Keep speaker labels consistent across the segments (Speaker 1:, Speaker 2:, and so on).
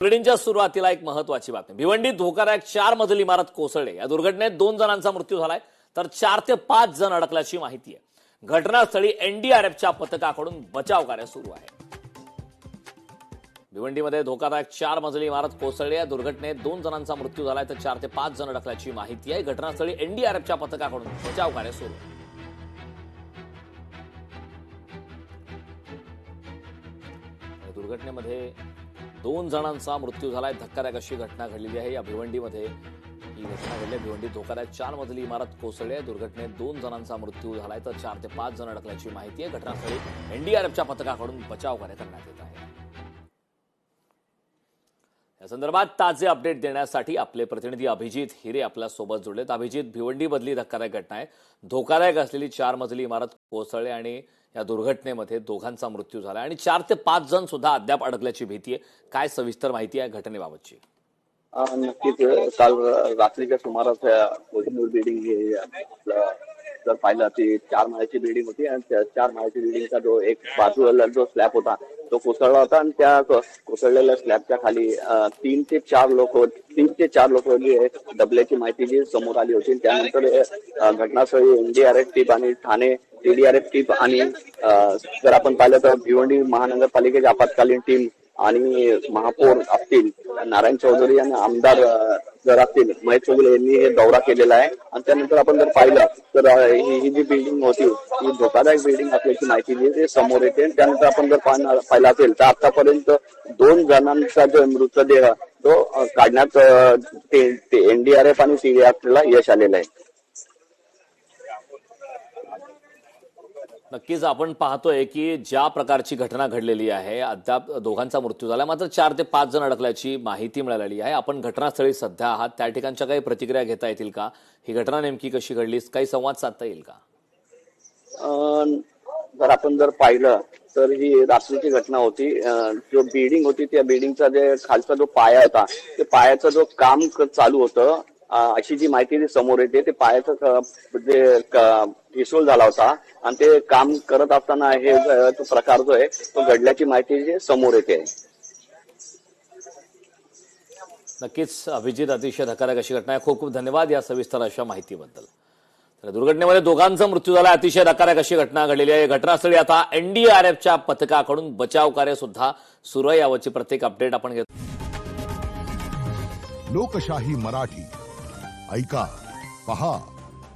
Speaker 1: बुलेटिनच्या सुरुवातीला एक महत्त्वाची बातमी। भिवंडीत धोकादायक 4 मजली इमारत कोसळली। या दुर्घटनेत 2 जणांचा मृत्यू झालाय तर 4 ते 5 जण अडकल्याची माहिती आहे। घटनास्थळी एनडीआरएफच्या पथकाकडून बचाव कार्य सुरू आहे। भिवंडीमध्ये धोकादायक 4 मजली इमारत कोसळली। या दुर्घटनेत 2 जणांचा मृत्यू झालाय तर 4 ते 5 जण अडकल्याची माहिती आहे। घटनास्थळी एनडीआरएफच्या पथकाकडून बचाव कार्य सुरू आहे। दुर्घटनेमध्ये 2 जणांचा मृत्यू झालाय। धक्कादायक अशी घटना घडलेली आहे। या भिवंडीमध्ये ही घटना घडली। भिवंडीत धोकादायक 4 मजली इमारत कोसळली आहे। दुर्घटनेत 2 जणांचा मृत्यू झालाय तर 4 ते 5 जण अडकल्याची माहिती आहे। घटनास्थळी एनडीआरएफच्या पथकाकडून बचाव कार्य करण्यात येत आहे। या संदर्भात ताजे अपडेट देण्यासाठी आपले प्रतिनिधी अभिजित हिरे आपल्या सोबत जोडलेत। अभिजित, भिवंडीमधली धक्कादायक घटना आहे। धोकादायक असलेली 4 मजली इमारत कोसळली आणि या दुर्घटनेमध्ये 2 मृत्यू झाला आणि 4 ते 5 जण सुद्धा अद्याप अडकल्याची भीती आहे। काय सविस्तर माहिती आहे घटनेबाबतची?
Speaker 2: नक्कीच काल रात्रीच्या सुमारास बिल्डिंग हे जर पाहिलं ती 4 माळ्याची बिल्डिंग होती आणि त्या 4 माळ्याची बिल्डिंगचा जो एक बाजूला जो स्लॅब होता तो कोसळला होता आणि त्या कोसळलेल्या स्लॅबच्या खाली 3 ते 4 लोक दबल्याची माहिती जी समोर आली होती। त्यानंतर घटनास्थळी एनडीआरएफ टीम आणि ठाणे टीडीआरएफ टीम आणि जर आपण पाहिलं तर भिवंडी महानगरपालिकेची आपत्कालीन टीम आणि महापौर असतील नारायण चौधरी आणि आमदार जर असतील महेश चौगुले यांनी हे दौरा केलेला आहे। आणि त्यानंतर आपण जर पाहिलं तर ही जी बिल्डिंग होती ही धोकादायक बिल्डिंग असल्याची माहिती जी समोर येते। त्यानंतर आपण जर पाहिलं असेल तर आतापर्यंत 2 जणांचा जो मृतदेह तो काढण्यात ते एनडीआरएफ आणि सीडीआरएफला यश आलेलं आहे।
Speaker 1: नक्कीच आपण पाहतोय की ज्या प्रकारची घटना घडलेली आहे अद्याप 2 मृत्यू झाला, मात्र 4 ते 5 जण अडकल्याची माहिती मिळालेली आहे। आपण घटनास्थळी सध्या आहात, त्या ठिकाणच्या काही प्रतिक्रिया घेता येतील का? ही घटना नेमकी कशी घडली, काही संवाद साधता येईल का?
Speaker 2: जर पाहिलं तर ही रात्रीची घटना होती। जो बिल्डिंग होती त्या बिल्डिंगचा जे खालचा जो पाया होता ते पायाचं जो काम चालू होतं अशी जी माहिती समोर येते। ते पायाचं जे ठिसूळ झाला होता आणि ते काम करत असताना हे तो प्रकार जो आहे तो घडल्याची माहिती जी समोर येते।
Speaker 1: नक्कीच अभिजित, अतिशय धक्कादायक अशी घटना आहे। खूप खूप धन्यवाद या सविस्तर अशा माहितीबद्दल। तर दुर्घटनेमध्ये 2 मृत्यू झाला। अतिशय धक्कादायक अशी घटना घडलेली आहे। घटनास्थळी आता एनडीआरएफच्या पथकाकडून बचाव कार्य सुद्धा सुरू आहे। यावरची प्रत्येक अपडेट आपण घेतो।
Speaker 3: लोकशाही मराठी ऐका, पहा,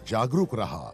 Speaker 3: जागरूक रहा।